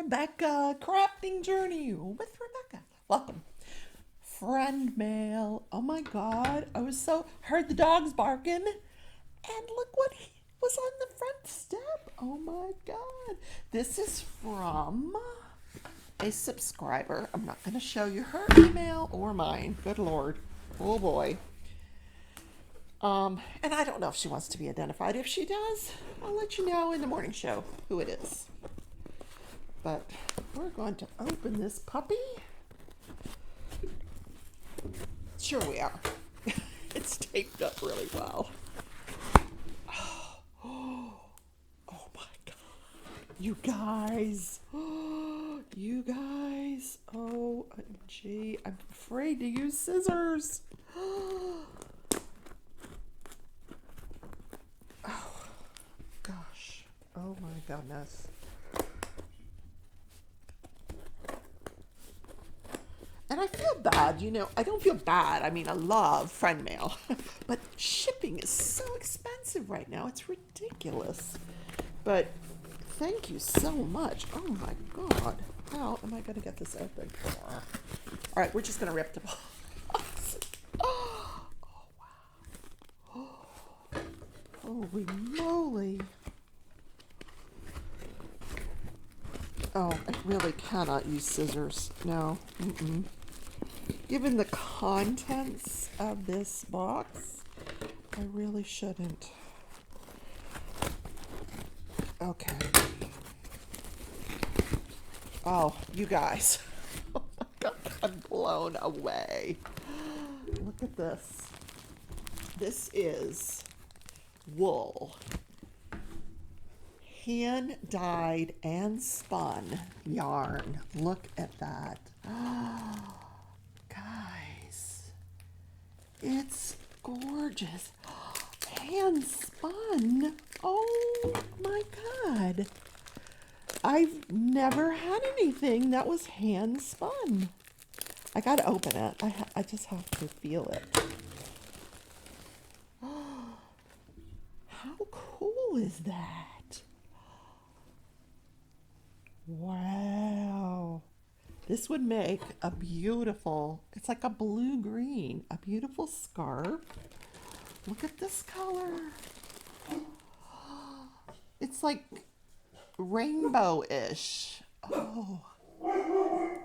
Rebecca Crafting Journey with Rebecca. Welcome. Friend mail. Oh my god. I was so heard the dogs barking. And look what was on the front step. Oh my god. This is from a subscriber. I'm not going to show you her email or mine. Good lord. Oh boy. And I don't know if she wants to be identified. If she does, I'll let you know in the morning show who it is. But we're going to open this puppy. Sure we are. It's taped up really well. Oh my god. You guys. You guys. OMG. I'm afraid to use scissors. Oh gosh. Oh my goodness. And I feel bad, I don't feel bad. I mean, I love friend mail, but shipping is so expensive right now. It's ridiculous. But thank you so much. Oh my God. How am I going to get this open? All right, we're just going to rip the box. Oh, wow. Holy moly. Oh, I really cannot use scissors. No. Mm-mm. Given the contents of this box, I really shouldn't. Okay. Oh, you guys. Oh my God, I'm blown away. Look at this. This is wool. Hand dyed and spun yarn. Look at that. Guys, it's gorgeous. Hand spun. Oh my God. I've never had anything that was hand spun. I gotta open it. I just have to feel it. How cool is that? Wow. This would make a beautiful, it's like a blue-green, a beautiful scarf. Look at this color. It's like rainbow-ish. Oh,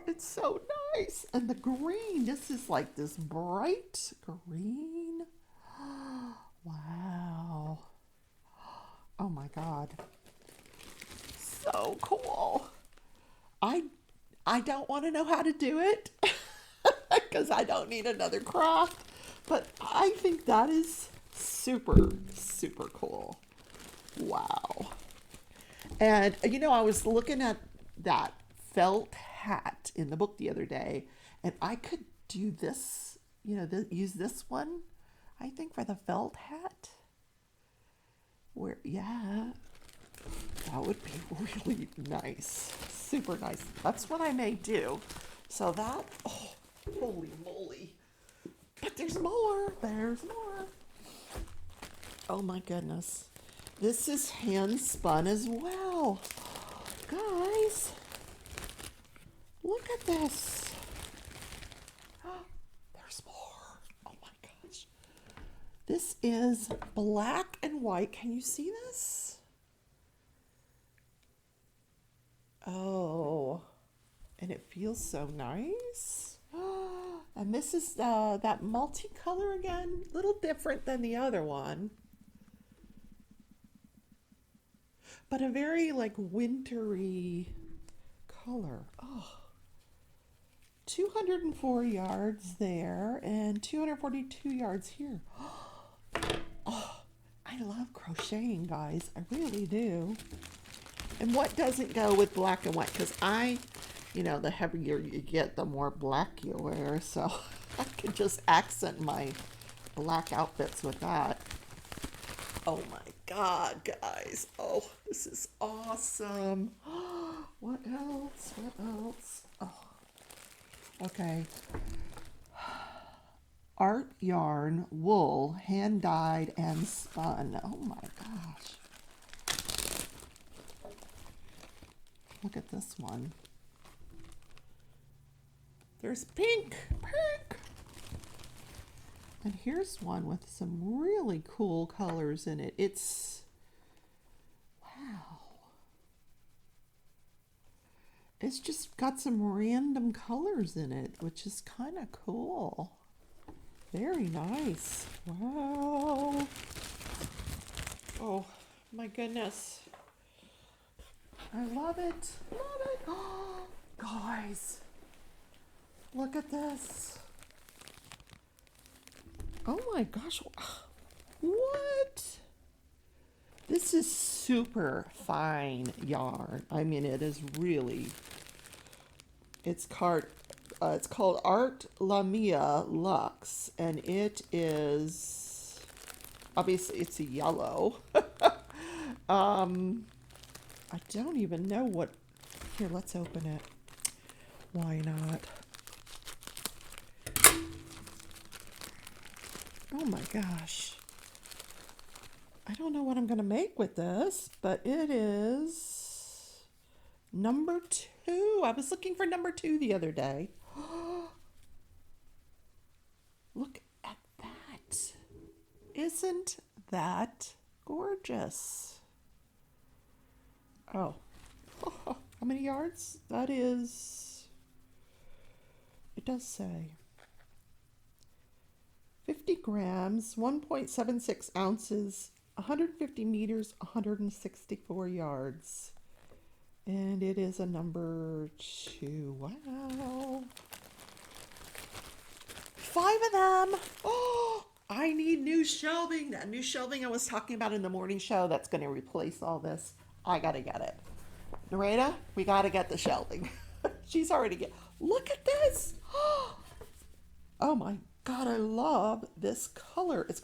it's so nice. And the green, this is like this bright green. Wow. Oh my God. So cool. I don't want to know how to do it because I don't need another craft, but I think that is super, super cool. Wow. And I was looking at that felt hat in the book the other day, and I could do this, use this one, I think, for the felt hat. Yeah, that would be really nice. Super nice. That's what I may do. So that, holy moly. But there's more. There's more. Oh my goodness. This is hand spun as well. Guys, look at this. There's more. Oh my gosh. This is black and white. Can you see this? Oh, and it feels so nice. And this is that multicolor again, a little different than the other one, but a very like wintry color. Oh, 204 yards there and 242 yards here. Oh, I love crocheting, guys. I really do. And what doesn't go with black and white? Because the heavier you get, the more black you wear. So I could just accent my black outfits with that. Oh my God, guys. Oh, this is awesome. What else? What else? Oh, okay. Art yarn, wool, hand dyed and spun. Oh my gosh. Look at this one. There's pink, pink. And here's one with some really cool colors in it. It's, wow. It's just got some random colors in it, which is kind of cool. Very nice. Wow. Oh my goodness. I love it. Love it. Oh, guys, look at this. Oh my gosh. What? This is super fine yarn. I mean, it is really, it's called Art Lamia Luxe, and it is, obviously it's a yellow. I don't even know what, here, let's open it. Why not? Oh my gosh. I don't know what I'm going to make with this, but it is number 2. I was looking for number 2 the other day. Look at that. Isn't that gorgeous? Oh, how many yards? That is, it does say 50 grams, 1.76 ounces, 150 meters, 164 yards. And it is a number 2. Wow. 5 of them. Oh, I need new shelving. That new shelving I was talking about in the morning show that's going to replace all this. I got to get it. Narita, we got to get the shelving. She's already look at this. Oh my God, I love this color. It's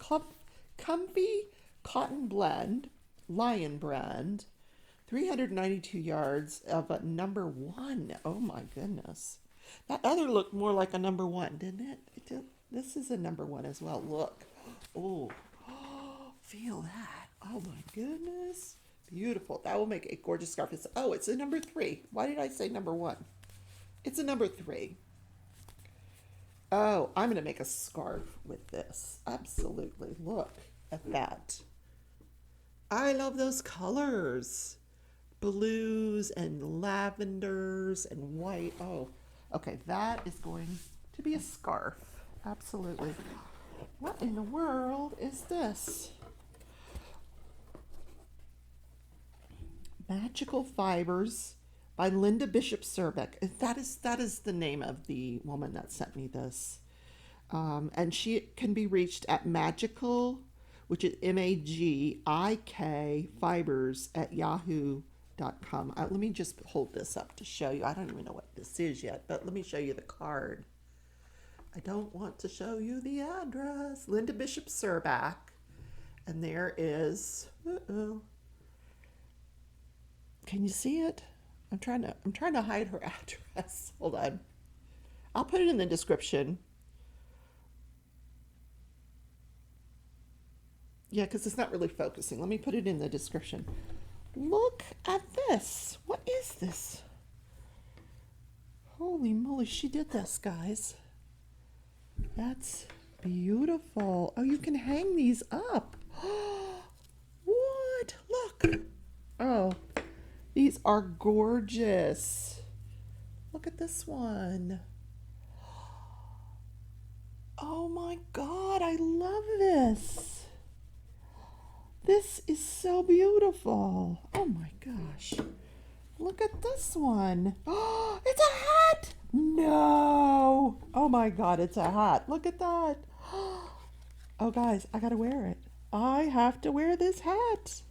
Comfy Cotton Blend, Lion Brand, 392 yards of a number 1. Oh my goodness. That other looked more like a number 1, didn't it? This is a number 1 as well. Look. Oh, feel that. Oh my goodness. Beautiful. That will make a gorgeous scarf. It's a number 3. Why did I say number 1? It's a number 3. Oh, I'm going to make a scarf with this. Absolutely. Look at that. I love those colors. Blues and lavenders and white. Oh, okay. That is going to be a scarf. Absolutely. What in the world is this? Magical Fibers by Linda Bishop Surbeck. That is the name of the woman that sent me this. And she can be reached at magical, which is MAGIK fibers at yahoo.com. Let me just hold this up to show you. I don't even know what this is yet, but let me show you the card. I don't want to show you the address. Linda Bishop Surbeck. And there is, can you see it? I'm trying to hide her address. Hold on. I'll put it in the description. Yeah, because it's not really focusing. Let me put it in the description. Look at this. What is this? Holy moly, she did this, guys. That's beautiful. Oh, you can hang these up. What? Look. Oh, these are gorgeous. Look at this one. Oh my God, I love this. This is so beautiful. Oh my gosh. Look at this one. Oh, it's a hat. No. Oh my God, it's a hat. Look at that. Oh guys, I gotta wear it. I have to wear this hat.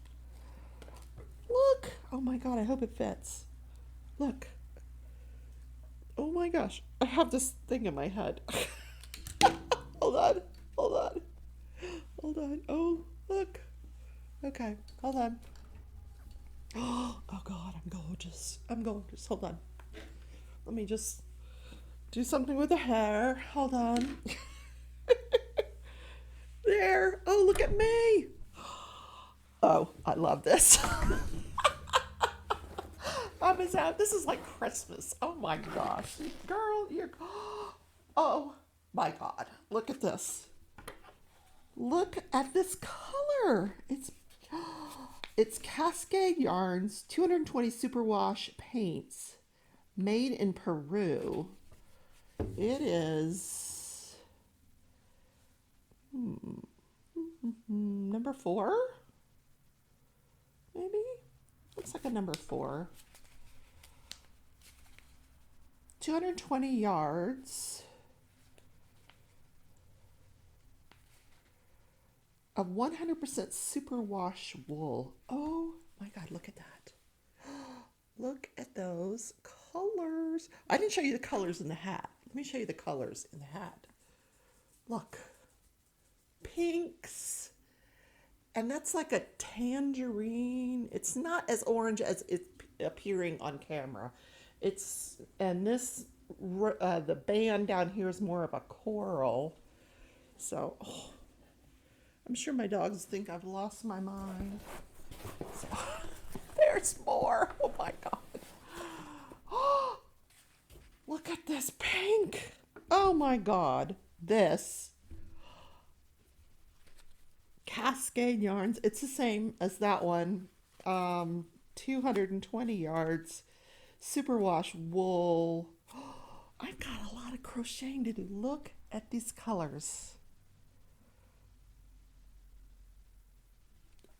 Look. Oh my God, I hope it fits. Look. Oh my gosh, I have this thing in my head. Hold on. Oh, look. Okay, hold on. Oh God, I'm gorgeous. Hold on. Let me just do something with the hair. Hold on. There. Oh, look at me. Oh, I love this. is out. This is like Christmas. Oh my gosh. Girl, you're. Oh my God. Look at this. Look at this color. It's Cascade Yarns 220 Superwash paints made in Peru. It is number 4, maybe? Looks like a number 4. 220 yards of 100% superwash wool. Oh my God, look at that. Look at those colors. I didn't show you the colors in the hat. Let me show you the colors in the hat. Look. Pinks. And that's like a tangerine. It's not as orange as it's appearing on camera. And this, the band down here is more of a coral. So, I'm sure my dogs think I've lost my mind. So, there's more. Oh my God. Oh, look at this pink. Oh my God. This Cascade Yarns. It's the same as that one. 220 yards. Superwash wool. I've got a lot of crocheting to do. Look at these colors.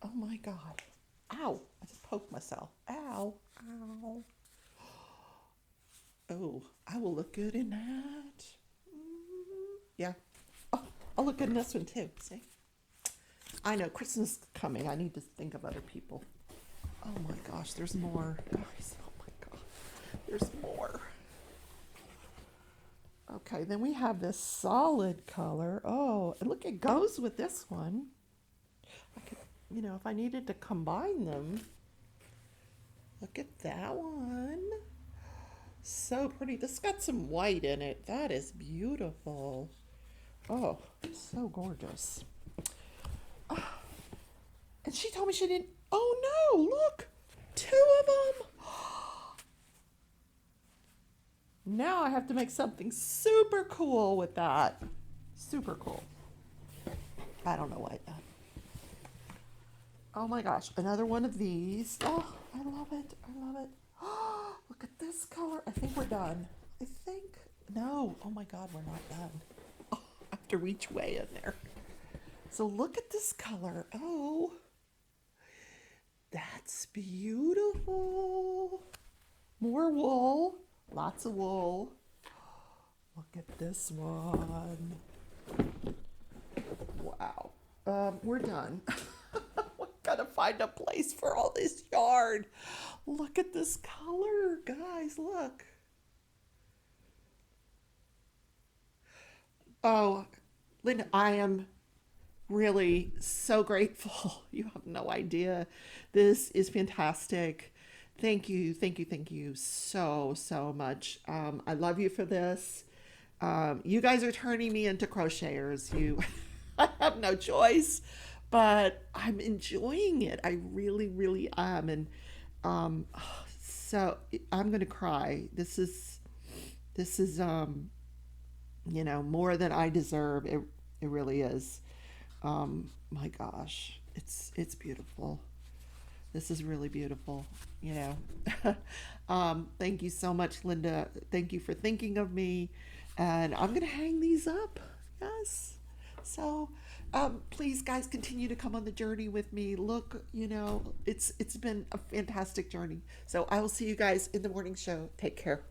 Oh my God. Ow. I just poked myself. Ow. Ow. Oh, I will look good in that. Yeah. Oh, I'll look good in this one too. See? I know Christmas is coming. I need to think of other people. Oh my gosh, there's more. Guys, oh my God. There's more. Okay, then we have this solid color. Oh, and look, it goes with this one. I could, if I needed to combine them. Look at that one. So pretty. This got some white in it. That is beautiful. Oh, so gorgeous. Oh, and she told me she didn't. Oh no, look. 2 of them. Now I have to make something super cool with that. Super cool. I don't know why. Oh my gosh, another one of these. Oh, I love it. I love it. Oh, look at this color. I think we're done. I think. No. Oh my God, we're not done. Oh, I have to reach way in there. So look at this color. Oh, that's beautiful. More wool. Lots of wool. Look at this one. Wow. We're done. We gotta find a place for all this yarn. Look at this color, guys. Look. Oh, Linda, I am really so grateful. You have no idea. This is fantastic. Thank you, thank you, thank you so, so much. I love you for this. You guys are turning me into crocheters. I have no choice, but I'm enjoying it. I really, really am. And so I'm gonna cry. This is more than I deserve. It really is. My gosh, it's beautiful. This is really beautiful, Thank you so much, Linda. Thank you for thinking of me. And I'm going to hang these up. Yes. So please, guys, continue to come on the journey with me. Look, it's been a fantastic journey. So I will see you guys in the morning show. Take care.